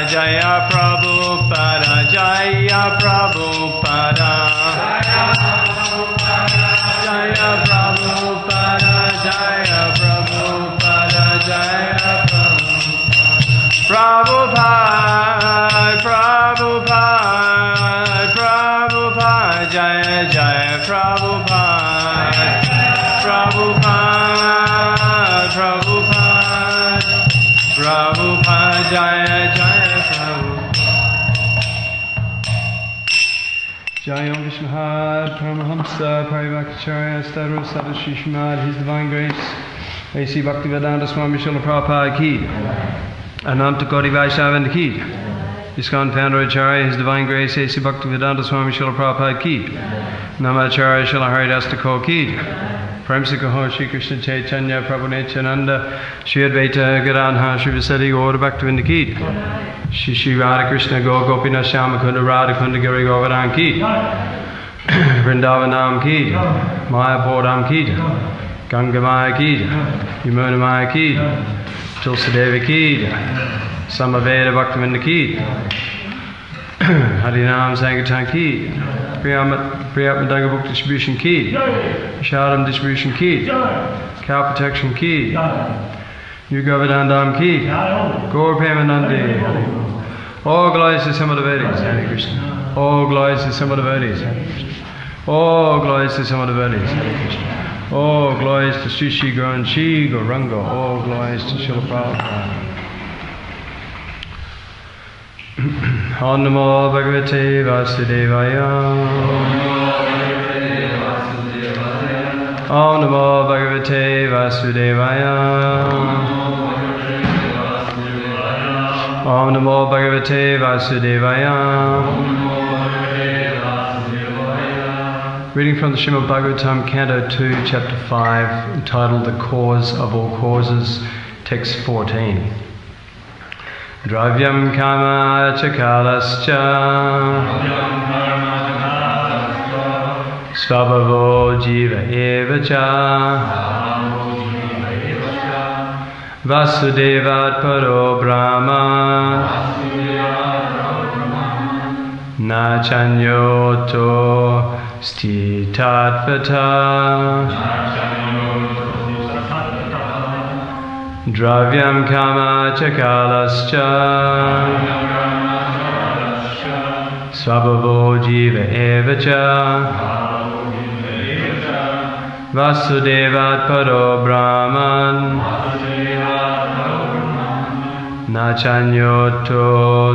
Jaya Prabhupada, Jaya Prabhupada, Jaya Prabhupada, Jaya Prabhupada, Jaya Prabhupada, Prabhupada, Prabhupada, Jaya Jaya Prabhupada, Prabhupada, Prabhupada, Prabhupada, Jaya Jaya Prabhupada. Jayam Vishnahad Paramahamsa Parivakacharya Stadru Sadashi Srimad, His Divine Grace A.C. Bhaktivedanta Swami Srila Prabhupada Ki, Ananta Koti Vaishnava Ki, ISKCON Founder Acharya, His Divine Grace A.C. Bhaktivedanta Swami Srila Prabhupada Ki, Namacharya Srila Haridas Thakur Ki, Premsa Kaho Shri Krishna Chaitanya Prabhu Nityananda, Shri Advaita Gadadhara Shri Vasadi Gaura Bhaktivinoda Ki, Shri Shri Radha Krishna Gaur Gopinath Shyama Kunda Radha Kunda Giri Govardhan Ki, Vrindavanam Ki, Mayapur Ki, Ganga Maya Ki, Yamuna Maya Ki, Tulsadeva Ki, Samaveda Bhaktivinoda Ki, Harinam Sankirtan Ki, Priyatmadanga Book Distribution Ki, Shardam Distribution Ki, Cow Protection Ki, New Govardhan Ki, Gaur Premanandi. All glories to some devotees, Hare Krishna. All glories to some devotees, Hare Krishna. All glories to some devotees, Hare Krishna. All glories to Sri Sri Gauranga Gauranga. All glories to Srila Prabhupada. Om Namo Bhagavate Vasudevaya. Om Namo Bhagavate Vasudevaya. Om Namo Bhagavate Vasudevaya. Reading from the Srimad Bhagavatam, Canto 2, Chapter 5, entitled The Cause of All Causes, Text 14. Dravyam Kama Chakalascha Svabhavo Jiva Evacha Vasudevat Paro Brahma Nachanyoto Sthitattvata Dravyam Kama Chakalascha Svabhavo Jiva Evacha Vasudevat Paro Brahman Nachanyoto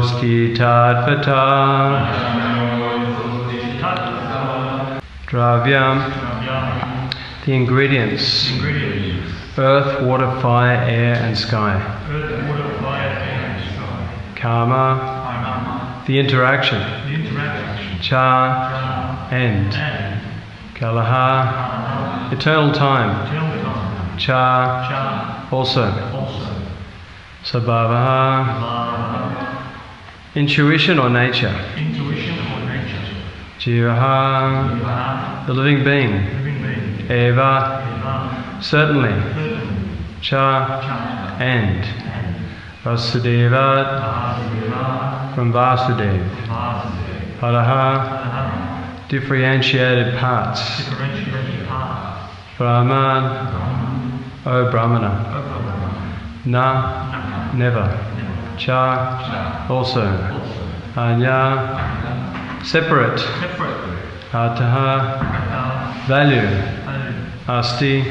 Sthitattvata Dravyam, the ingredients. Earth, water, fire, air and sky. Karma, the interaction. Cha, end. Kalaha, eternal time. Cha, also. Sabhavaha, intuition or nature. Jivaha, the living being. Eva, certainly. Cha, and. Vasudevat, from Vasudev. Paraha, differentiated parts. Brahman, O Brahmana. Na, never. Cha, also. Anya, separate. Ataha, value. Asti,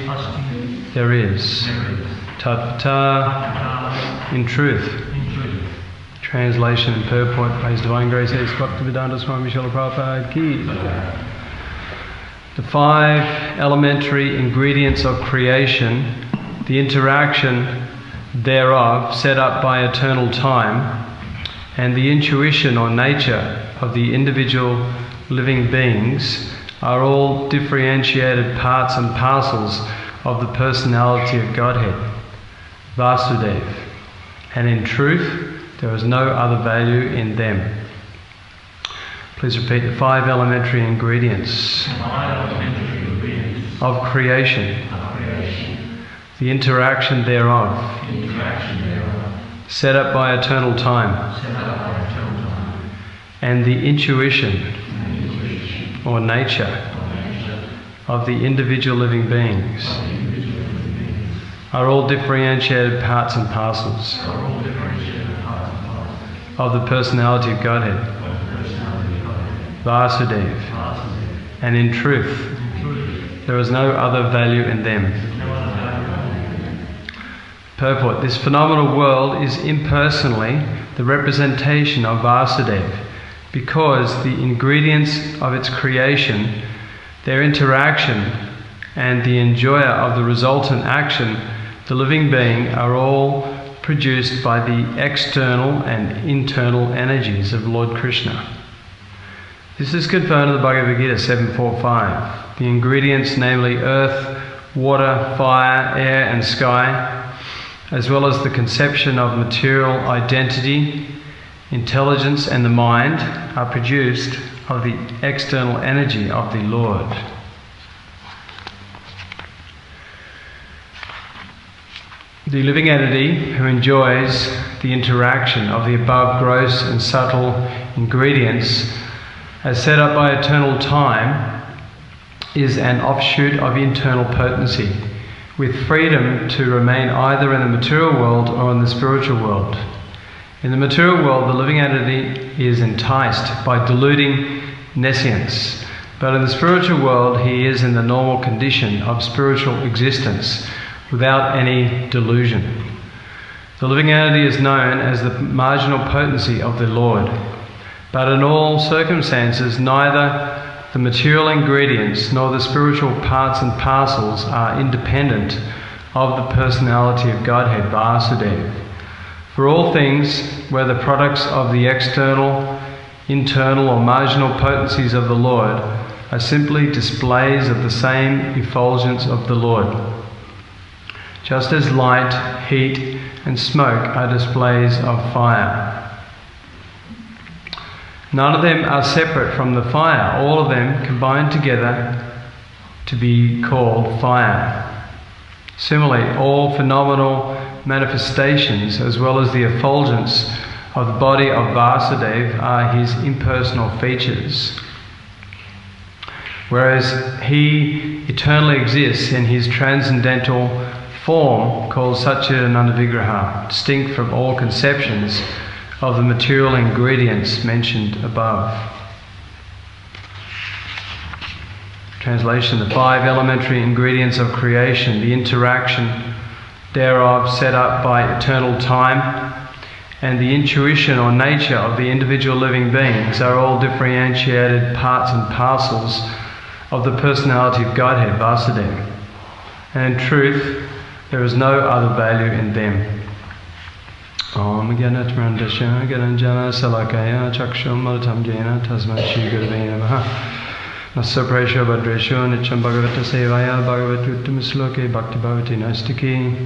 there is. Tattva, in truth. Translation and purport by His Divine Grace A.C. Bhaktivedanta Swami Srila Prabhupada Ki. The 5 elementary ingredients of creation, the interaction thereof set up by eternal time, and the intuition or nature of the individual living beings are all differentiated parts and parcels of the personality of Godhead, Vasudev, and in truth there is no other value in them. Please repeat the 5 elementary ingredients of creation, the interaction thereof, set up by eternal time, and the intuition or nature of the individual living beings are all differentiated parts and parcels of the personality of Godhead, Vasudeva, and in truth, there is no other value in them. Purport: this phenomenal world is impersonally the representation of Vasudeva, because the ingredients of its creation, their interaction, and the enjoyer of the resultant action, the living being, are all produced by the external and internal energies of Lord Krishna. This is confirmed in the Bhagavad Gita 7.4.5. The ingredients, namely earth, water, fire, air and sky, as well as the conception of material identity, intelligence and the mind, are produced of the external energy of the Lord. The living entity who enjoys the interaction of the above gross and subtle ingredients as set up by eternal time is an offshoot of internal potency, with freedom to remain either in the material world or in the spiritual world. In the material world, the living entity is enticed by deluding nescience, but in the spiritual world, he is in the normal condition of spiritual existence without any delusion. The living entity is known as the marginal potency of the Lord, but in all circumstances, neither the material ingredients nor the spiritual parts and parcels are independent of the personality of Godhead, Vasudeva. For all things, whether products of the external, internal or marginal potencies of the Lord, are simply displays of the same effulgence of the Lord. Just as light, heat and smoke are displays of fire. None of them are separate from the fire. All of them combine together to be called fire. Similarly, all phenomenal manifestations, as well as the effulgence of the body of Vasudeva, are his impersonal features. Whereas he eternally exists in his transcendental form called Satchidananda Vigraha, distinct from all conceptions of the material ingredients mentioned above. Translation: the 5 elementary ingredients of creation, the interaction thereof set up by eternal time, and the intuition or nature of the individual living beings are all differentiated parts and parcels of the personality of Godhead, Vasudeva. And in truth, there is no other value in them. Om Gyanatmrandasya Gyananjana Salakaya Chaksham Malatam Jena Tasmat Shri Gurave Namaha. Nasa Presha Bhadresho Nityam Bhagavata Sevaya Bhagavatam Sloke Bhakti Bhavati Nastiki.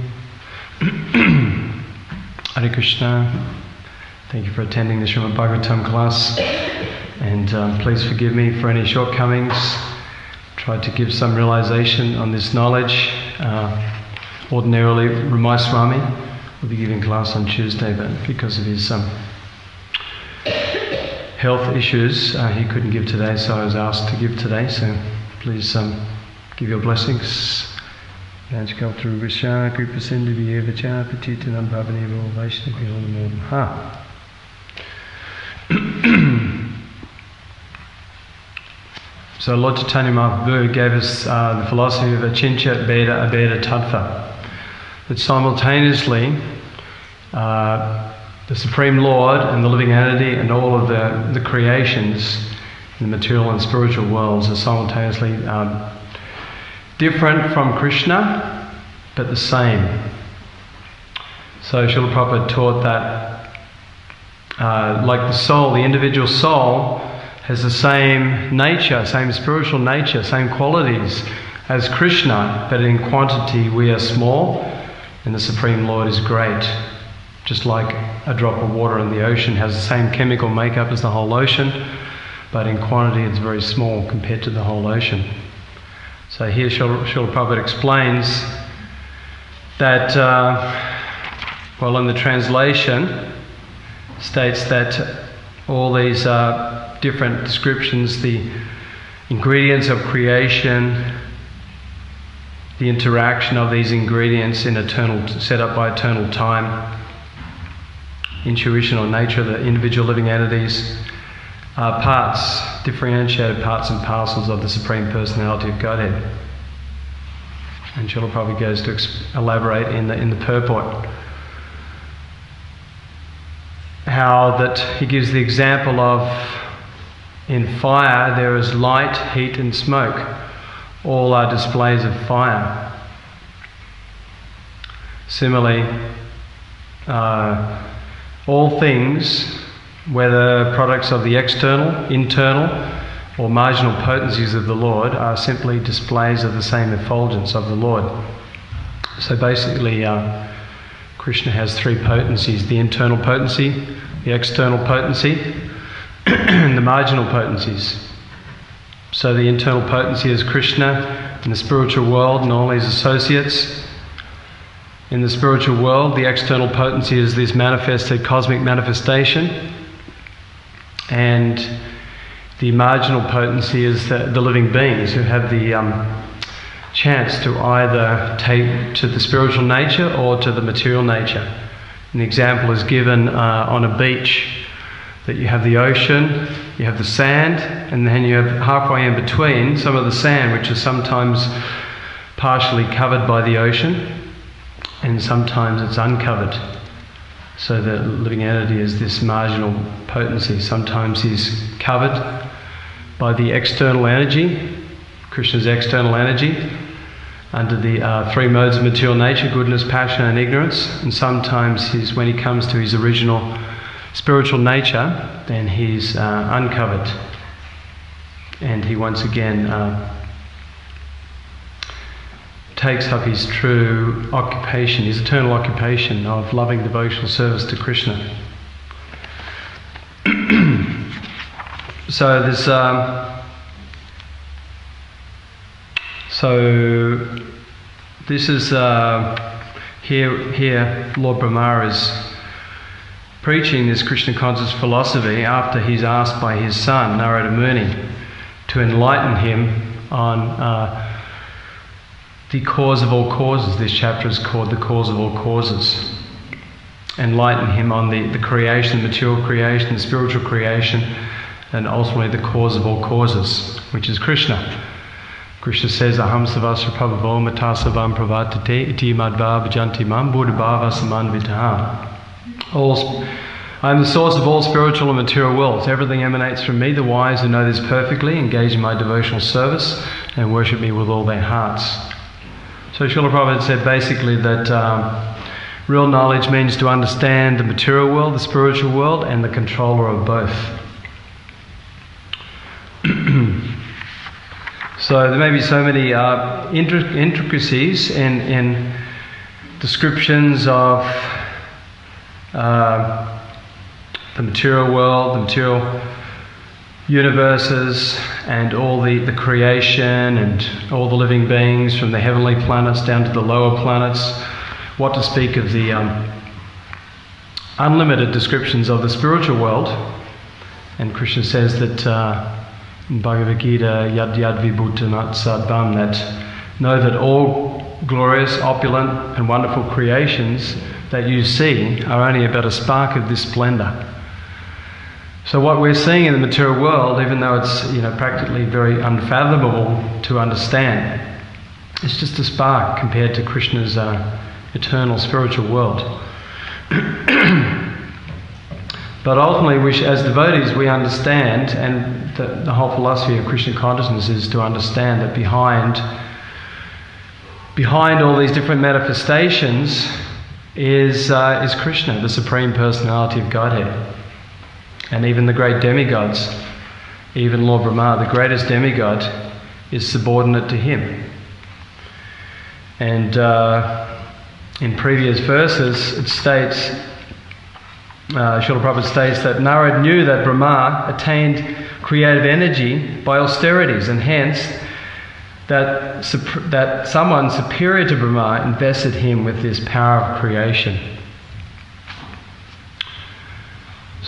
Hare Krishna. Thank you for attending the Srimad Bhagavatam class, and please forgive me for any shortcomings. Tried to give some realization on this knowledge. Ordinarily, Ramai Swami will be giving class on Tuesday, but because of his health issues, he couldn't give today, so I was asked to give today. So please give your blessings. Nanchikal Visha Kripa Sindhu Vyevacha Petitanam Bhavaneva Vaishnavi Namo Namaha. So Lord Chaitanya Mahaprabhu gave us the philosophy of Achincha Bheda Abheda Tattva, that simultaneously the Supreme Lord and the living entity and all of the creations in the material and spiritual worlds are simultaneously different from Krishna, but the same. So Srila Prabhupada taught that like the soul, the individual soul has the same nature, same spiritual nature, same qualities as Krishna, but in quantity we are small and the Supreme Lord is great. Just like a drop of water in the ocean has the same chemical makeup as the whole ocean, but in quantity it's very small compared to the whole ocean. So here Srila Prabhupada explains that Well, in the translation, states that all these different descriptions, the ingredients of creation, the interaction of these ingredients in set up by eternal time, intuition or nature of the individual living entities, are differentiated parts and parcels of the Supreme Personality of Godhead. And Srila Prabhupada goes to elaborate in the purport how that he gives the example of, in fire there is light, heat and smoke. All are displays of fire. Similarly, all things, whether products of the external, internal, or marginal potencies of the Lord, are simply displays of the same effulgence of the Lord. So basically, Krishna has three potencies: the internal potency, the external potency, and the marginal potencies. So the internal potency is Krishna in the spiritual world and all his associates. In the spiritual world, the external potency is this manifested cosmic manifestation, and the marginal potency is the living beings who have the chance to either take to the spiritual nature or to the material nature. An example is given on a beach, that you have the ocean, you have the sand, and then you have halfway in between some of the sand, which is sometimes partially covered by the ocean, and sometimes it's uncovered. So the living entity is this marginal potency. Sometimes he's covered by the external energy, Krishna's external energy, under the three modes of material nature: goodness, passion and ignorance. And sometimes when he comes to his original spiritual nature, then he's uncovered. And he once again takes up his true occupation, his eternal occupation of loving devotional service to Krishna. So this, this is here. Lord Brahma is preaching this Krishna conscious philosophy after he's asked by his son Narada Muni to enlighten him on the cause of all causes. This chapter is called The Cause of All Causes. Enlighten him on the creation, the material creation, the spiritual creation, and ultimately the cause of all causes, which is Krishna. Krishna says, Aham savasra prabhavo matasavam pravartate iti madva bhajanti mam buddhabhava samanvitaha. I am the source of all spiritual and material worlds. Everything emanates from me. The wise who know this perfectly engage in my devotional service and worship me with all their hearts. So Srila Prabhupada said basically that real knowledge means to understand the material world, the spiritual world, and the controller of both. So there may be so many intricacies in descriptions of the material world, the material universes, and all the creation and all the living beings from the heavenly planets down to the lower planets. What to speak of the unlimited descriptions of the spiritual world. And Krishna says that in Bhagavad Gita, Yad Yad Vibhutanat Sadvam, that know that all glorious, opulent and wonderful creations that you see are only about a spark of this splendor. So what we're seeing in the material world, even though it's practically very unfathomable to understand, it's just a spark compared to Krishna's eternal spiritual world. But ultimately, as devotees, we understand, and the whole philosophy of Krishna consciousness is to understand that behind all these different manifestations is Krishna, the Supreme Personality of Godhead. And even the great demigods, even Lord Brahma, the greatest demigod, is subordinate to him. And in previous verses, it states, Srila Prabhupada states that Narad knew that Brahma attained creative energy by austerities, and hence that someone superior to Brahma invested him with this power of creation.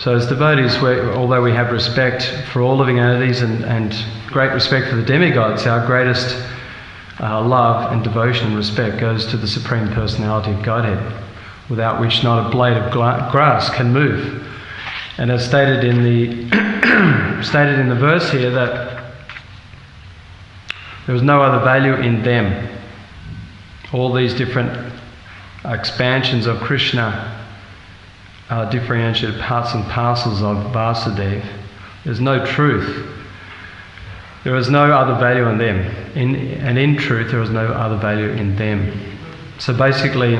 So as devotees, although we have respect for all living entities and great respect for the demigods, our greatest love and devotion and respect goes to the Supreme Personality of Godhead, without which not a blade of grass can move. And as stated in the verse here, that there was no other value in them. All these different expansions of Krishna are differentiated parts and parcels of Vasudeva. There's no truth. There is no other value in them. And in truth, there is no other value in them. So basically,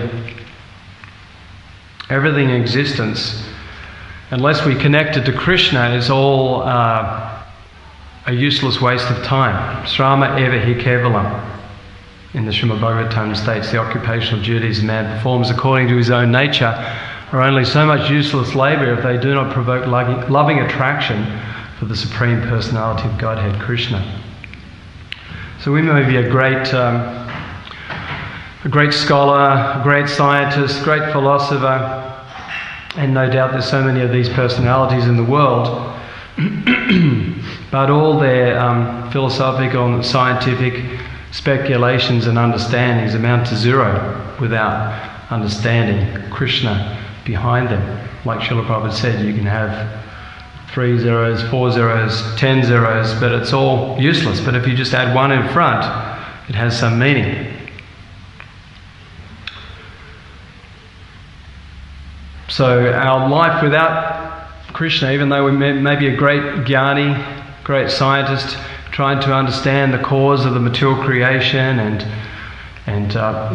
everything in existence, unless we connect it to Krishna, is all a useless waste of time. Srama eva hi kevalam. In the Srimad Bhagavatam states, the occupational duties a man performs according to his own nature are only so much useless labour if they do not provoke loving attraction for the Supreme Personality of Godhead, Krishna. So we may be a great scholar, a great scientist, great philosopher, and no doubt there's so many of these personalities in the world, but all their philosophical and scientific speculations and understandings amount to zero without understanding Krishna behind them. Like Srila Prabhupada said, you can have 3 zeros, 4 zeros, 10 zeros, but it's all useless. But if you just add 1 in front, it has some meaning. So our life without Krishna, even though we may be a great jnani, great scientist, trying to understand the cause of the material creation and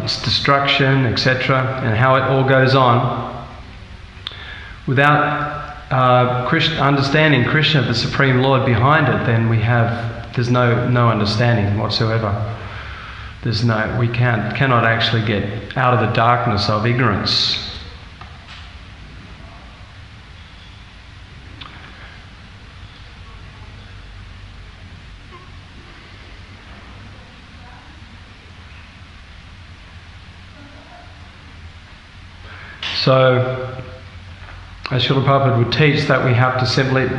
its destruction, etc., and how it all goes on, without understanding Krishna, the Supreme Lord, behind it, then there's no understanding whatsoever. We cannot actually get out of the darkness of ignorance. So, as Srila Prabhupada would teach, that we have to simply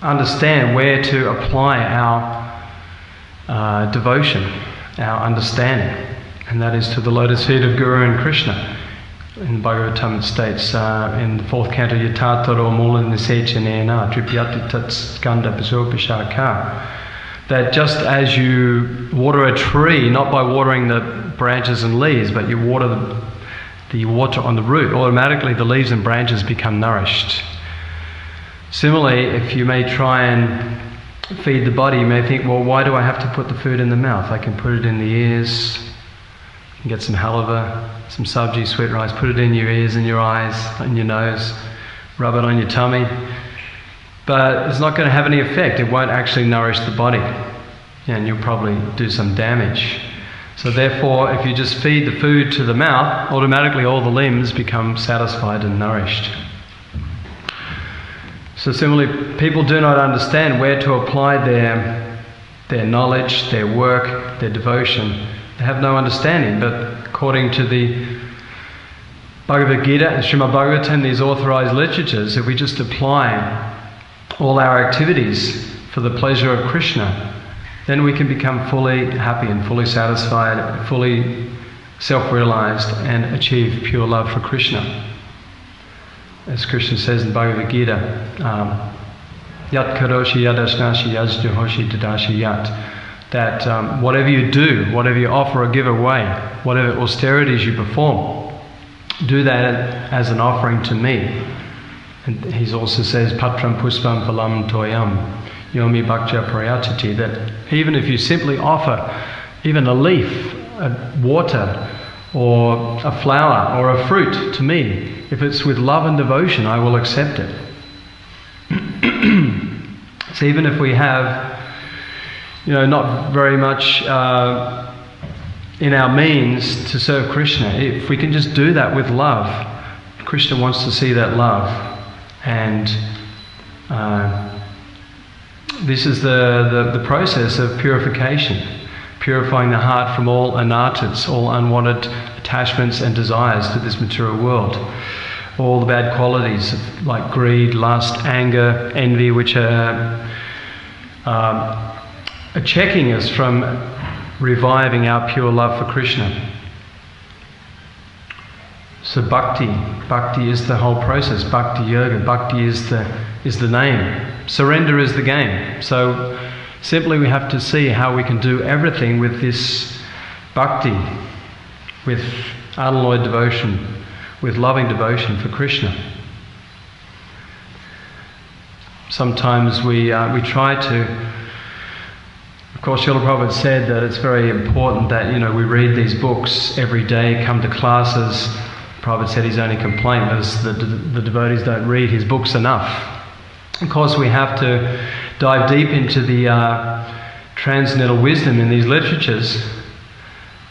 understand where to apply our devotion, our understanding, and that is to the lotus feet of Guru and Krishna. In the Bhagavatam it states in the 4th canto, Yatataro mula nisechanena tripyati tat skanda pisopishaka, that just as you water a tree, not by watering the branches and leaves, but you water the water on the root, automatically the leaves and branches become nourished. Similarly, if you may try and feed the body, you may think, well, why do I have to put the food in the mouth? I can put it in the ears, you can get some halava, some sabji, sweet rice, put it in your ears and your eyes and your nose, rub it on your tummy. But it's not going to have any effect. It won't actually nourish the body, and you'll probably do some damage. So therefore, if you just feed the food to the mouth, automatically all the limbs become satisfied and nourished. So similarly, people do not understand where to apply their knowledge, their work, their devotion. They have no understanding, but according to the Bhagavad Gita and Srimad Bhagavatam, these authorized literatures, if we just apply all our activities for the pleasure of Krishna, then we can become fully happy and fully satisfied, fully self-realized, and achieve pure love for Krishna. As Krishna says in Bhagavad Gita, Yat karoshi yadashnashi yajjuhoshi tadashi yat, that whatever you do, whatever you offer or give away, whatever austerities you perform, do that as an offering to me. And he also says, Patram puspam phalam toyam. Yomi Bhaktya Prayachati, that even if you simply offer even a leaf, a water, or a flower, or a fruit to me, if it's with love and devotion, I will accept it. So even if we have, not very much in our means to serve Krishna, if we can just do that with love, Krishna wants to see that love. And this is the process of purification, purifying the heart from all anarthas, all unwanted attachments and desires to this material world. all the bad qualities like greed, lust, anger, envy, which are checking us from reviving our pure love for Krishna. So bhakti is the whole process. Bhakti yoga, bhakti is the name. Surrender is the game. So simply we have to see how we can do everything with this bhakti, with unalloyed devotion, with loving devotion for Krishna. Sometimes we try to. Of course, Srila Prabhupada said that it's very important that we read these books every day, come to classes. Prabhupada said his only complaint was that the devotees don't read his books enough. Of course, we have to dive deep into the transcendental wisdom in these literatures,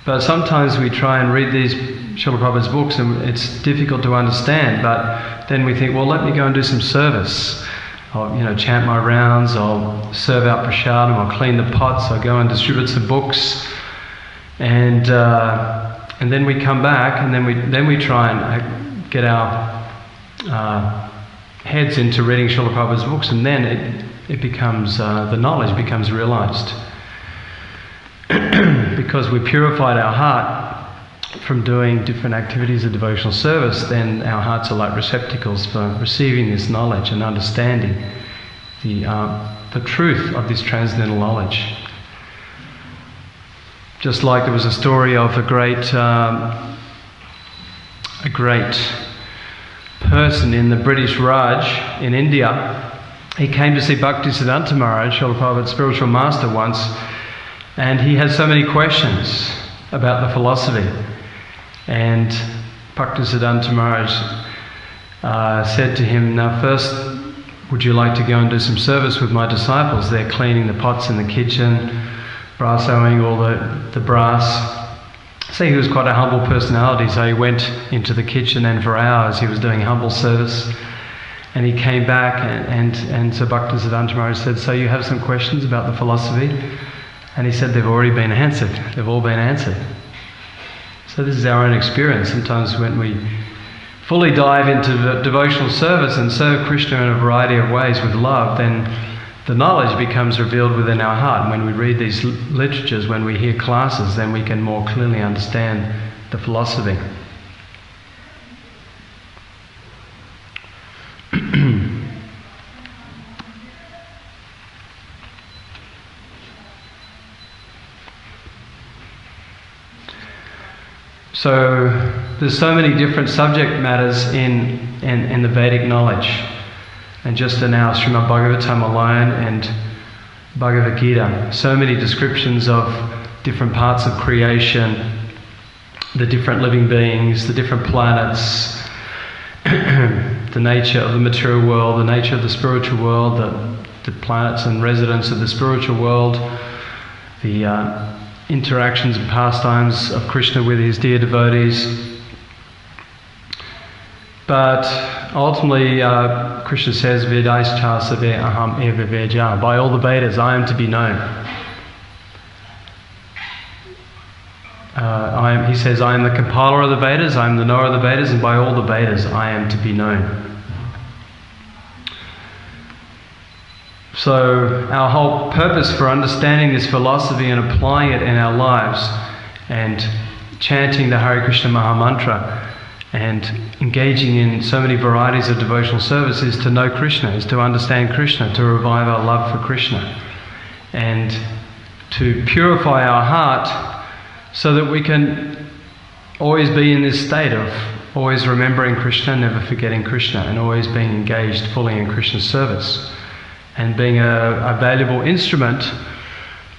but sometimes we try and read these Srila Prabhupada's books and it's difficult to understand, but then we think, well, let me go and do some service. I'll chant my rounds, I'll serve out prasadam, I'll clean the pots, I'll go and distribute some books, and then we come back and then we try and get our heads into reading Srila Prabhupada's books, and then it becomes the knowledge becomes realized. Because we purified our heart from doing different activities of devotional service, then our hearts are like receptacles for receiving this knowledge and understanding the truth of this transcendental knowledge. Just like there was a story of a great person in the British Raj in India. He came to see Bhaktisiddhanta Maharaj, Srila Prabhupada's spiritual master, once, and he had so many questions about the philosophy. And Bhaktisiddhanta Maharaj said to him, now first, would you like to go and do some service with my disciples? They're cleaning the pots in the kitchen, brassoing all the brass. So he was quite a humble personality, so he went into the kitchen, and for hours he was doing humble service. And he came back and so Bhaktisiddhanta Maharaj said, so you have some questions about the philosophy? And he said, they've already been answered. They've all been answered. So this is our own experience. Sometimes when we fully dive into devotional service and serve Krishna in a variety of ways with love, then the knowledge becomes revealed within our heart. And when we read these literatures, when we hear classes, then we can more clearly understand the philosophy. So there's so many different subject matters in the Vedic knowledge. And just in our Srimad Bhagavatam alone and Bhagavad Gita, so many descriptions of different parts of creation, the different living beings, the different planets, the nature of the material world, the nature of the spiritual world, the planets and residents of the spiritual world, the interactions and pastimes of Krishna with his dear devotees. But ultimately, Krishna says, Vedaischa sabe aham eva veja. By all the Vedas, I am to be known. He says, I am the compiler of the Vedas, I am the knower of the Vedas, and by all the Vedas, I am to be known. So our whole purpose for understanding this philosophy and applying it in our lives and chanting the Hare Krishna Maha Mantra and engaging in so many varieties of devotional service is to know Krishna, is to understand Krishna, to revive our love for Krishna, and to purify our heart so that we can always be in this state of always remembering Krishna, never forgetting Krishna, and always being engaged fully in Krishna's service, and being a valuable instrument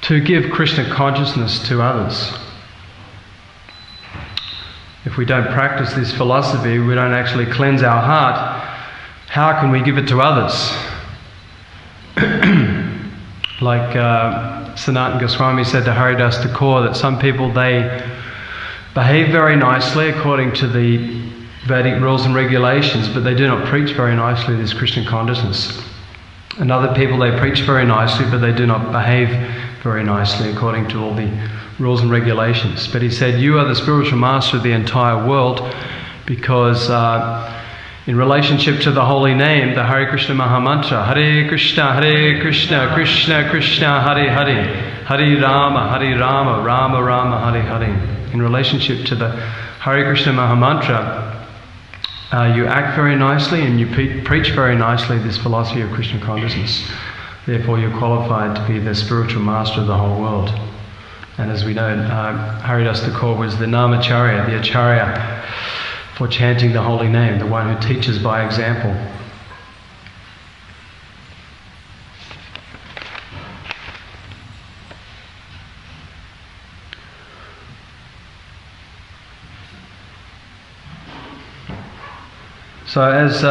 to give Krishna consciousness to others. If we don't practice this philosophy, we don't actually cleanse our heart, how can we give it to others? Like Sanatana Goswami said to Haridas Thakur, that some people, they behave very nicely according to the Vedic rules and regulations, but they do not preach very nicely this Krishna consciousness. And other people, they preach very nicely, but they do not behave very nicely according to all the rules and regulations. But he said, you are the spiritual master of the entire world, because In relationship to the holy name, the Hare Krishna Mahamantra, Hare Krishna, Krishna Krishna, Hare Hare, Hare Rama, Rama Rama, Hare Hare. In relationship to the Hare Krishna Mahamantra, you act very nicely and you preach very nicely this philosophy of Krishna consciousness. Therefore you're qualified to be the spiritual master of the whole world. And as we know, Haridas Thakur was the Namacharya, the Acharya, for chanting the holy name, the one who teaches by example. So as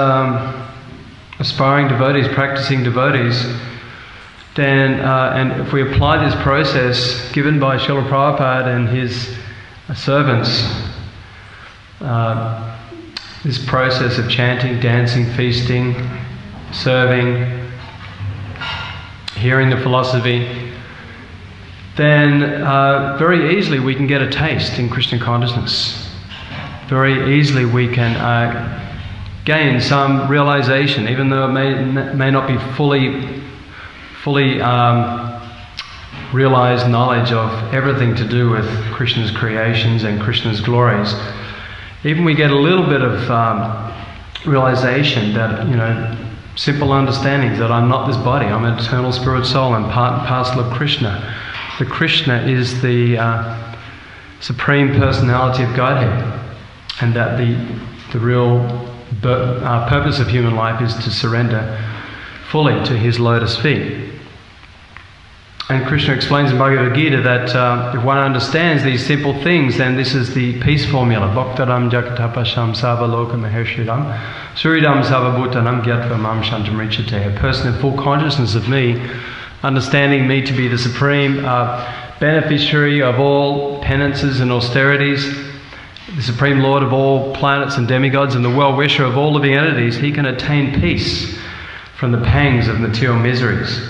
aspiring devotees, practicing devotees, then, and if we apply this process given by Srila Prabhupada and his servants, this process of chanting, dancing, feasting, serving, hearing the philosophy, then very easily we can get a taste in Krishna consciousness. Very easily we can gain some realization, even though it may not be fully realized knowledge of everything to do with Krishna's creations and Krishna's glories. Even we get a little bit of realization that, simple understandings that I'm not this body, I'm an eternal spirit soul, I'm part and parcel of Krishna. The Krishna is the Supreme Personality of Godhead, and that the real purpose of human life is to surrender fully to His lotus feet. And Krishna explains in Bhagavad Gita that if one understands these simple things, then this is the peace formula. Bhaktaram jagatapasham savaloka mahershiram suridam savabhutanam gyatva mam shantamrichate. A person in full consciousness of me, understanding me to be the supreme beneficiary of all penances and austerities, the supreme lord of all planets and demigods, and the well-wisher of all living entities, he can attain peace from the pangs of material miseries.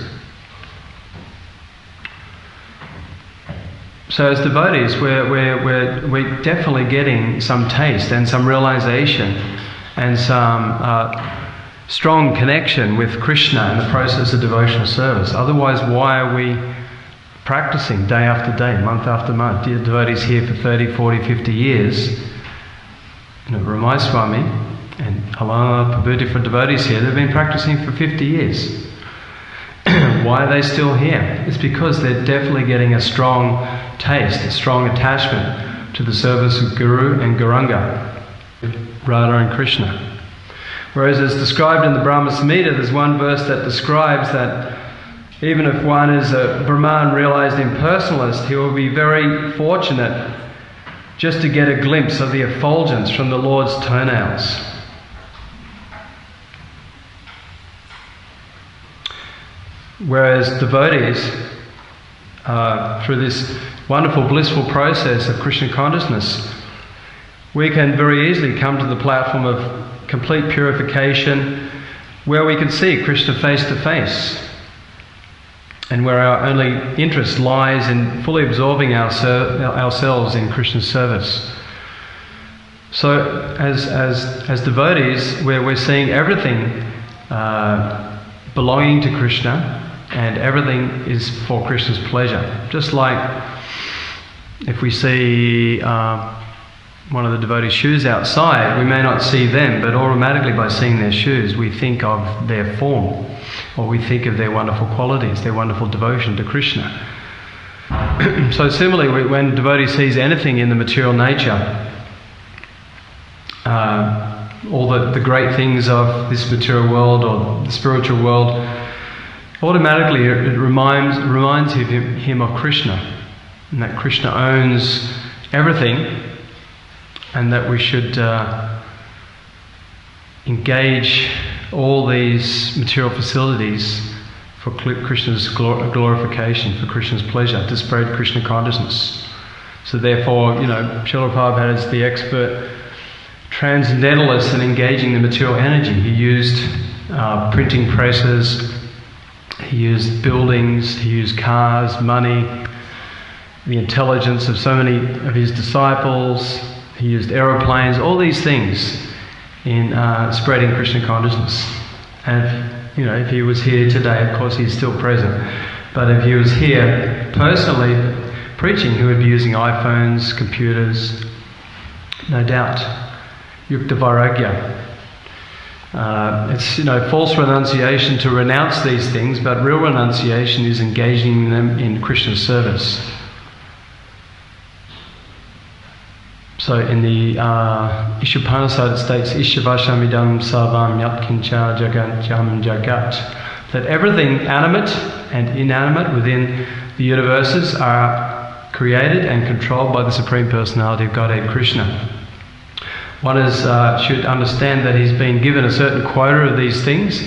So as devotees, we're definitely getting some taste and some realization and some strong connection with Krishna in the process of devotional service. Otherwise, why are we practicing day after day, month after month? Dear devotees here for 30, 40, 50 years, Ramai Swami and Alana Prabhu, different devotees here, they've been practicing for 50 years. Why are they still here? It's because they're definitely getting a strong taste, a strong attachment to the service of Guru and Gauranga, Radha and Krishna. Whereas as described in the Brahma Samhita, there's one verse that describes that even if one is a Brahman realized impersonalist, he will be very fortunate just to get a glimpse of the effulgence from the Lord's toenails. Whereas devotees, through this wonderful blissful process of Krishna consciousness, we can very easily come to the platform of complete purification, where we can see Krishna face to face, and where our only interest lies in fully absorbing ourselves in Krishna's service. So as devotees, we're seeing everything belonging to Krishna, and everything is for Krishna's pleasure. Just like if we see one of the devotees' shoes outside, we may not see them, but automatically by seeing their shoes, we think of their form, or we think of their wonderful qualities, their wonderful devotion to Krishna. So similarly, when a devotee sees anything in the material nature, all the great things of this material world or the spiritual world, automatically it reminds him of Krishna, and that Krishna owns everything, and that we should engage all these material facilities for Krishna's glorification, for Krishna's pleasure, to spread Krishna consciousness. So therefore, Srila Prabhupada is the expert transcendentalist in engaging the material energy. He used printing presses, he used buildings, he used cars, money, the intelligence of so many of his disciples, he used aeroplanes, all these things in spreading Krishna consciousness. And if he was here today, of course he's still present. But if he was here personally preaching, he would be using iPhones, computers, no doubt. Yukta Vairagya. It's false renunciation to renounce these things, but real renunciation is engaging them in Krishna's service. So in the Ishopanishad it states, Ishavashamidam sarvam yatkincha jagat jagat, that everything animate and inanimate within the universes are created and controlled by the Supreme Personality of Godhead Krishna. One should understand that he's been given a certain quota of these things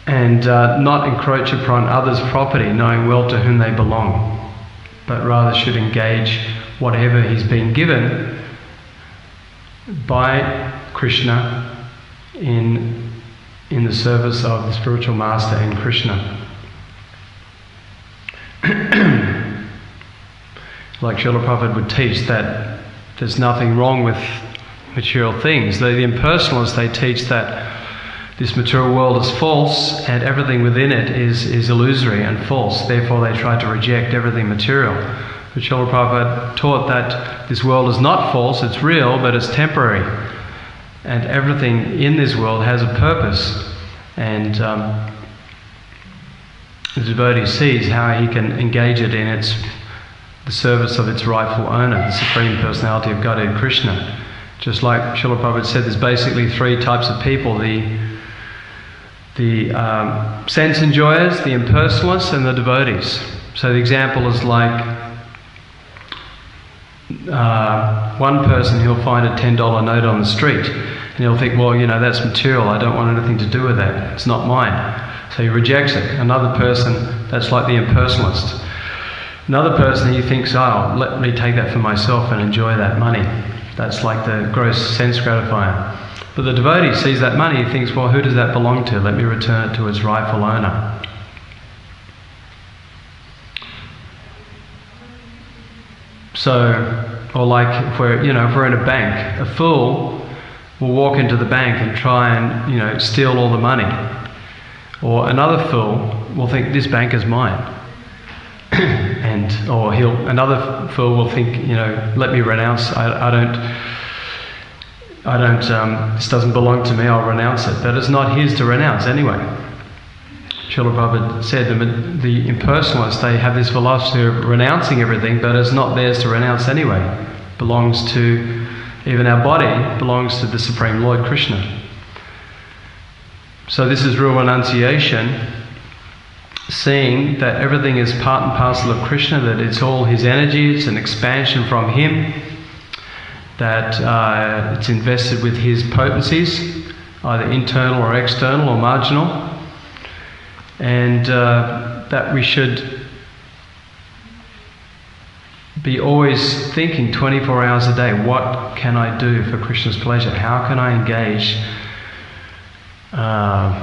and not encroach upon others' property, knowing well to whom they belong, but rather should engage whatever he's been given by Krishna in the service of the spiritual master and Krishna. Like Srila Prabhupada would teach that there's nothing wrong with material things. The impersonalists, they teach that this material world is false and everything within it is illusory and false. Therefore they try to reject everything material. But Srila Prabhupada taught that this world is not false, it's real, but it's temporary. And everything in this world has a purpose. And the devotee sees how he can engage it in the service of its rightful owner, the Supreme Personality of Godhead Krishna. Just like Srila Prabhupada said, there's basically three types of people: the sense enjoyers, the impersonalists, and the devotees. So the example is like one person, he'll find a $10 note on the street and he'll think, well, that's material, I don't want anything to do with that, it's not mine. So he rejects it. Another person, that's like the impersonalist. Another person, he thinks, oh, let me take that for myself and enjoy that money. That's like the gross sense gratifier. But the devotee sees that money, he thinks, well, who does that belong to? Let me return it to its rightful owner. So, or like if we're in a bank, a fool will walk into the bank and try and, steal all the money. Or another fool will think, this bank is mine. Another fool will think, let me renounce, this doesn't belong to me, I'll renounce it. But it's not his to renounce anyway. Srila Prabhupada said the impersonalists, they have this philosophy of renouncing everything, but it's not theirs to renounce anyway. It belongs to, even our body belongs to the Supreme Lord Krishna. So this is real renunciation, seeing that everything is part and parcel of Krishna, that it's all his energy, it's an expansion from him, that it's invested with his potencies, either internal or external or marginal. And that we should be always thinking 24 hours a day, what can I do for Krishna's pleasure? How can I engage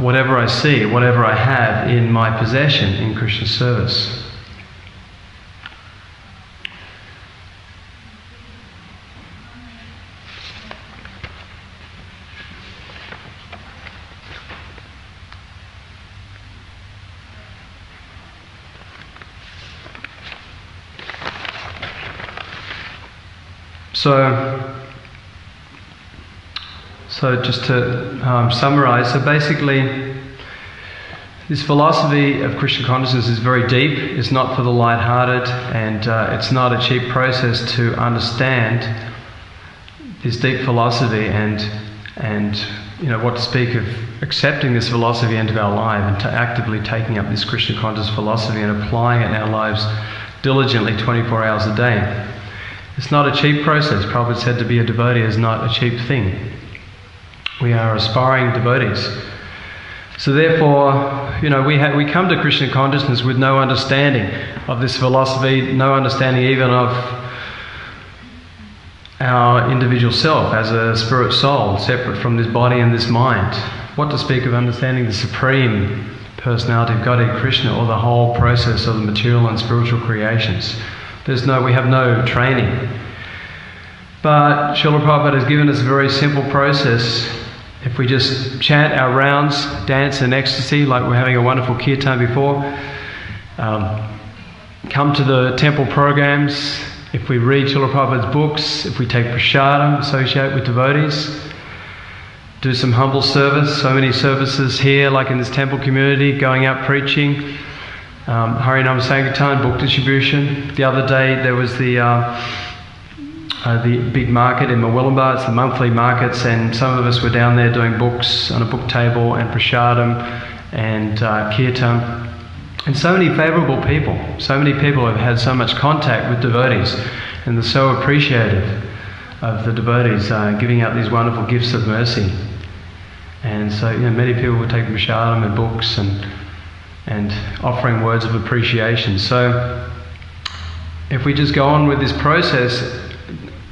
whatever I see, whatever I have in my possession in Krishna's service? So just to summarize, so basically this philosophy of Krishna consciousness is very deep, it's not for the light-hearted, and it's not a cheap process to understand this deep philosophy and what to speak of accepting this philosophy into our life and to actively taking up this Krishna conscious philosophy and applying it in our lives diligently 24 hours a day. It's not a cheap process. Prabhupada said to be a devotee is not a cheap thing. We are aspiring devotees. So therefore, we come to Krishna consciousness with no understanding of this philosophy, no understanding even of our individual self as a spirit soul, separate from this body and this mind. What to speak of understanding the Supreme Personality of Godhead Krishna, or the whole process of the material and spiritual creations. We have no training. But Srila Prabhupada has given us a very simple process. If we just chant our rounds, dance in ecstasy like we're having a wonderful kirtan before, come to the temple programs, if we read Srila Prabhupada's books, if we take prasadam, associate with devotees, do some humble service, so many services here like in this temple community, going out preaching, Harinam Sankirtan, book distribution. The other day there was the big market in Mawilamba, it's the monthly markets, and some of us were down there doing books on a book table and prasadam and kirtan. And so many favourable people, so many people have had so much contact with devotees and they're so appreciative of the devotees giving out these wonderful gifts of mercy. And so many people would take prasadam and books and offering words of appreciation. So if we just go on with this process,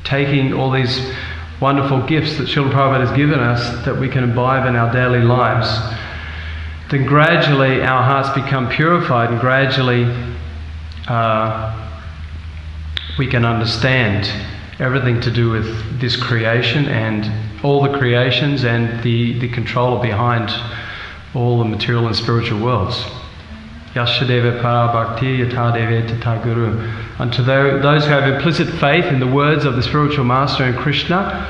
taking all these wonderful gifts that Srila Prabhupada has given us that we can imbibe in our daily lives, then gradually our hearts become purified and gradually we can understand everything to do with this creation and all the creations and the controller behind all the material and spiritual worlds. Yashadeva para bhakti yatadeve tata guru. Unto those who have implicit faith in the words of the spiritual master and Krishna,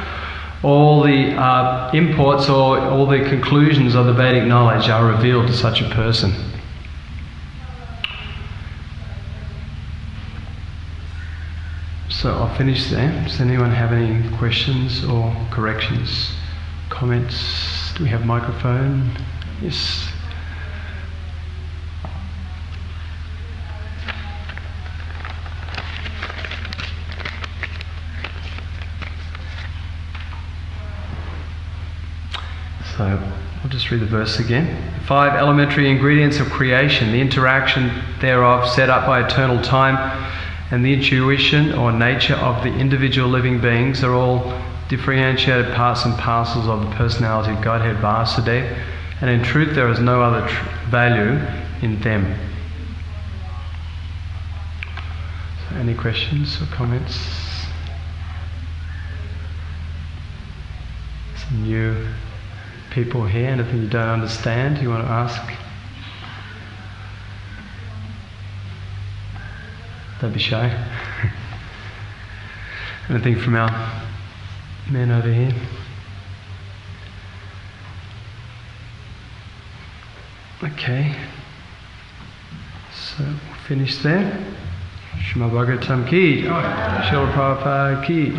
all the imports or all the conclusions of the Vedic knowledge are revealed to such a person. So I'll finish there. Does anyone have any questions or corrections, comments? Do we have a microphone? Yes. So I'll just read the verse again. 5 elementary ingredients of creation, the interaction thereof set up by eternal time, and the intuition or nature of the individual living beings are all differentiated parts and parcels of the personality of Godhead Vasudeva, and in truth there is no other value in them. So any questions or comments? Some new people here, anything you don't understand you want to ask? Don't be shy. Anything from our men over here? Okay. So we'll finish there. Srimad Bhagavatam ki, Srila Prabhupada ki,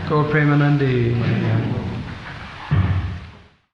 Gaur Premanandi.